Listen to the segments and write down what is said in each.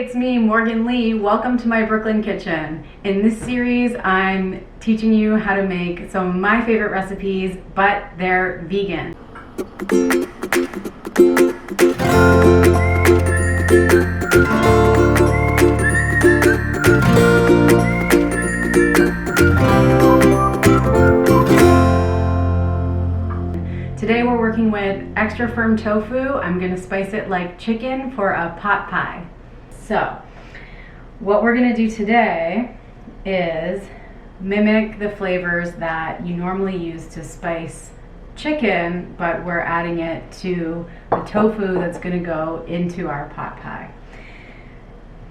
it's me, Morgan Lee. Welcome to my Brooklyn kitchen. In this series, I'm teaching you how to make some of my favorite recipes, but they're vegan. Today we're working with extra firm tofu. I'm going to spice it like chicken for a pot pie. So, what we're going to do today is mimic the flavors that you normally use to spice chicken, but we're adding it to the tofu that's going to go into our pot pie.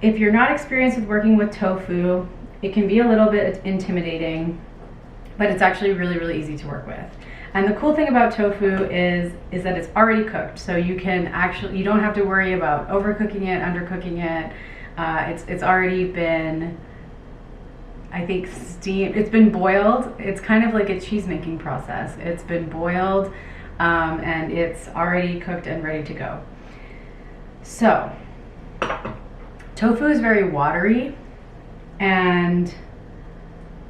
If you're not experienced with working with tofu, it can be a little bit intimidating, but it's actually really easy to work with. And the cool thing about tofu is that it's already cooked, so you don't have to worry about overcooking it, undercooking it. It's already been, I think, steamed. It's been boiled. It's kind of like a cheese making process. It's been boiled, and it's already cooked and ready to go. So, tofu is very watery, and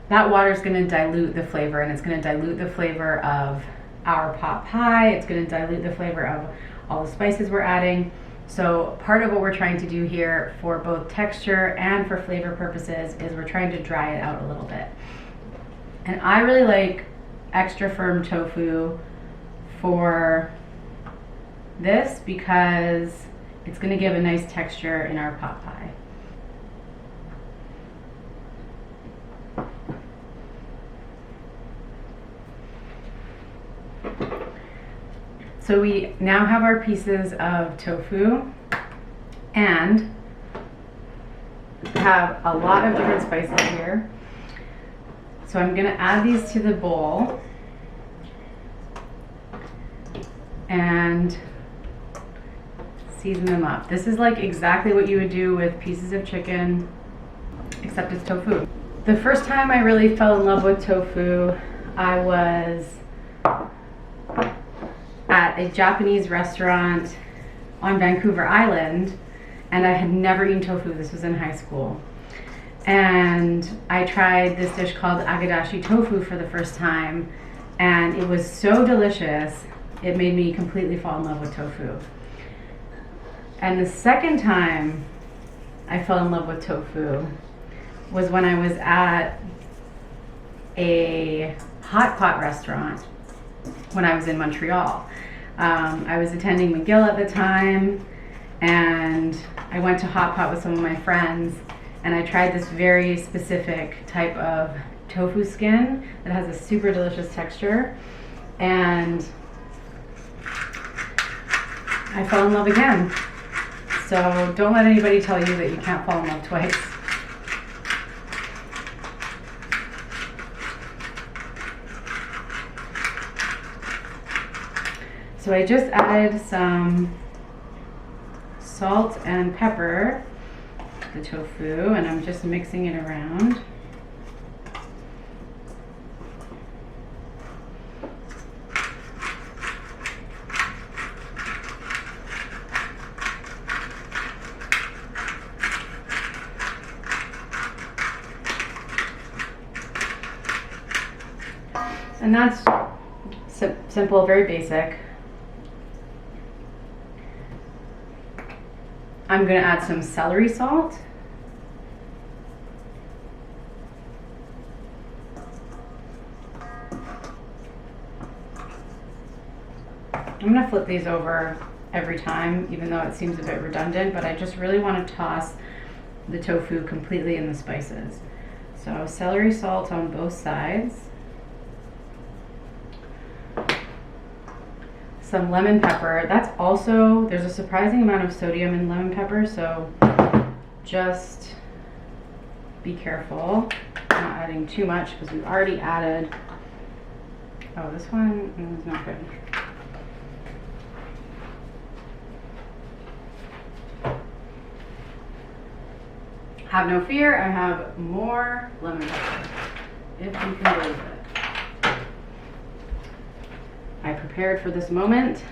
that water is going to dilute the flavor, and it's going to dilute the flavor of our pot pie. It's going to dilute the flavor of all the spices we're adding. So part of what we're trying to do here for both texture and for flavor purposes is we're trying to dry it out a little bit. And I really like extra firm tofu for this because it's going to give a nice texture in our pot pie. So we now have our pieces of tofu and have a lot of different spices here. So I'm gonna add these to the bowl and season them up. This is like exactly what you would do with pieces of chicken, except it's tofu. The first time I really fell in love with tofu, I was at a Japanese restaurant on Vancouver Island, and I had never eaten tofu. This was in high school. And I tried this dish called agadashi tofu for the first time, and it was so delicious, it made me completely fall in love with tofu. And the second time I fell in love with tofu was when I was at a hot pot restaurant when I was in Montreal. I was attending McGill at the time, and I went to hot pot with some of my friends, and I tried this very specific type of tofu skin that has a super delicious texture, and I fell in love again. So don't let anybody tell you that you can't fall in love twice. So I just added some salt and pepper to the tofu, and I'm just mixing it around. And that's simple, very basic. I'm going to add some celery salt. I'm going to flip these over every time, even though it seems a bit redundant, but I just really want to toss the tofu completely in the spices. So celery salt on both sides. Some lemon pepper. That's also, there's a surprising amount of sodium in lemon pepper, so just be careful not adding too much because we've already added, oh, this one is not good. Have no fear, I have more lemon pepper, if you can believe it. I prepared for this moment.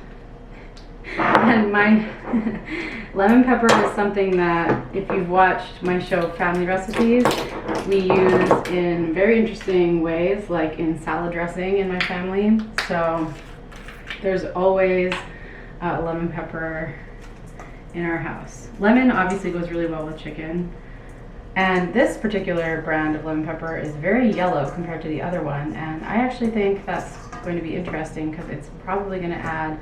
And my lemon pepper is something that, if you've watched my show Family Recipes, we use in very interesting ways, like in salad dressing in my family. So there's always lemon pepper in our house. Lemon obviously goes really well with chicken. And this particular brand of lemon pepper is very yellow compared to the other one. And I actually think that's going to be interesting because it's probably going to add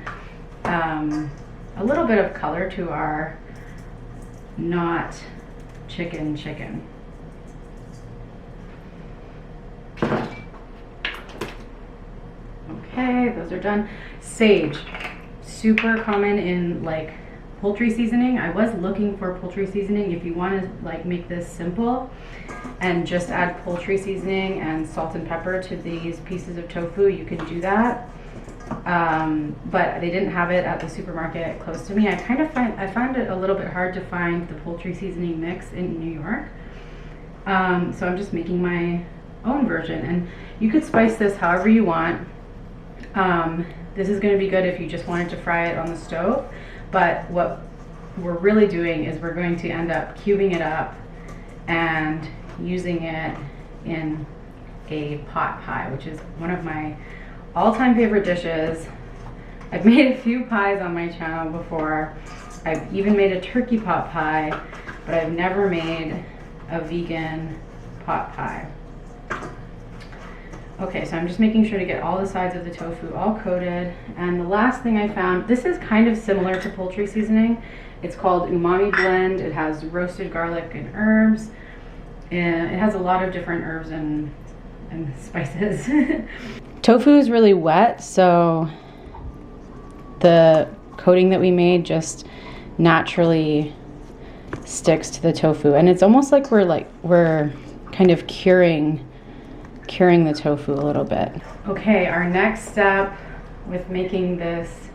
a little bit of color to our not chicken. Okay, those are done. Sage, super common in like poultry seasoning. I was looking for poultry seasoning. If you want to like make this simple and just add poultry seasoning and salt and pepper to these pieces of tofu, you can do that. But they didn't have it at the supermarket close to me. I found it a little bit hard to find the poultry seasoning mix in New York. So I'm just making my own version, and you could spice this however you want. This is going to be good if you just wanted to fry it on the stove, but what we're really doing is we're going to end up cubing it up and using it in a pot pie, which is one of my all-time favorite dishes. I've made a few pies on my channel before. I've even made a turkey pot pie, but I've never made a vegan pot pie. Okay, so I'm just making sure to get all the sides of the tofu all coated. And the last thing I found, this is kind of similar to poultry seasoning. It's called Umami Blend. It has roasted garlic and herbs. And it has a lot of different herbs and spices. Tofu is really wet, so the coating that we made just naturally sticks to the tofu. And it's almost like we're kind of curing the tofu a little bit. Okay, our next step with making this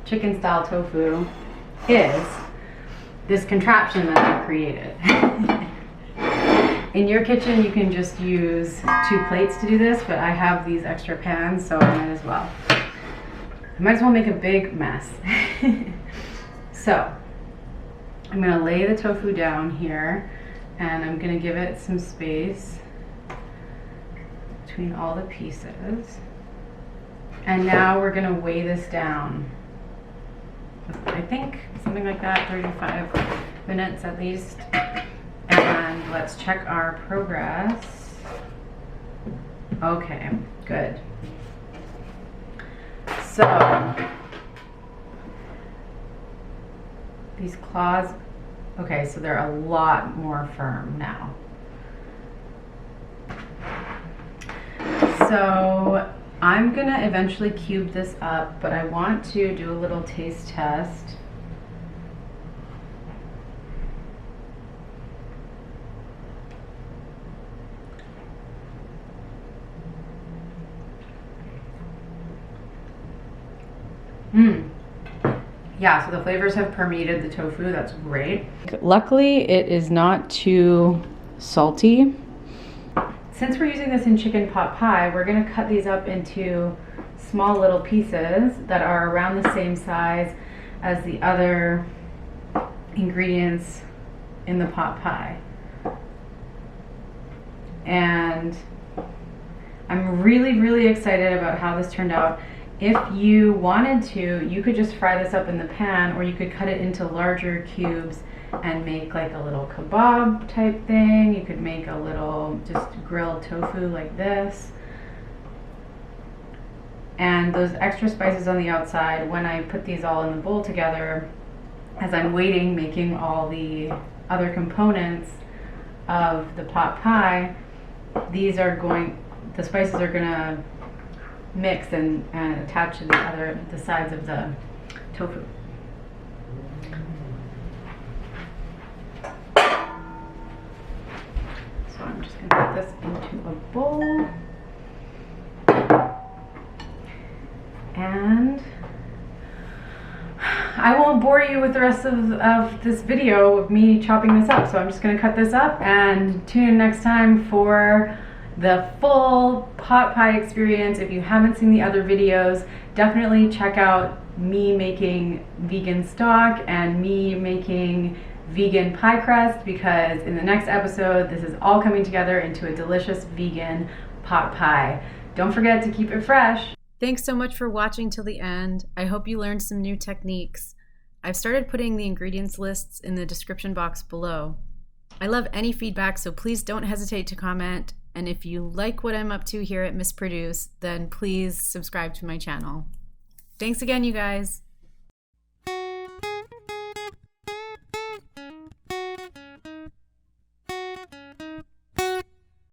chicken style tofu is this contraption that I created. In your kitchen, you can just use 2 plates to do this, but I have these extra pans, so I might as well. I might as well make a big mess. So, I'm gonna lay the tofu down here, and I'm gonna give it some space between all the pieces. And now we're gonna weigh this down. I think something like that, 35 minutes at least. And let's check our progress. Okay, good. So, these claws, okay, so they're a lot more firm now. So, I'm gonna eventually cube this up, but I want to do a little taste test. Yeah, so the flavors have permeated the tofu. That's great. Luckily, it is not too salty. Since we're using this in chicken pot pie, we're gonna cut these up into small little pieces that are around the same size as the other ingredients in the pot pie. And I'm really, really excited about how this turned out. If you wanted to, you could just fry this up in the pan, or you could cut it into larger cubes and make like a little kebab type thing. You could make a little just grilled tofu like this. And those extra spices on the outside, when I put these all in the bowl together, as I'm waiting, making all the other components of the pot pie, the spices are gonna mix and attach to the sides of the tofu. So I'm just gonna put this into a bowl. And I won't bore you with the rest of this video of me chopping this up. So I'm just gonna cut this up and tune in next time for the full pot pie experience. If you haven't seen the other videos, definitely check out me making vegan stock and me making vegan pie crust, because in the next episode this is all coming together into a delicious vegan pot pie. Don't forget to keep it fresh. Thanks so much for watching till the end. I hope you learned some new techniques. I've started putting the ingredients lists in the description box below. I love any feedback, so please don't hesitate to comment. And if you like what I'm up to here at Miss Produce, then please subscribe to my channel. Thanks again, you guys.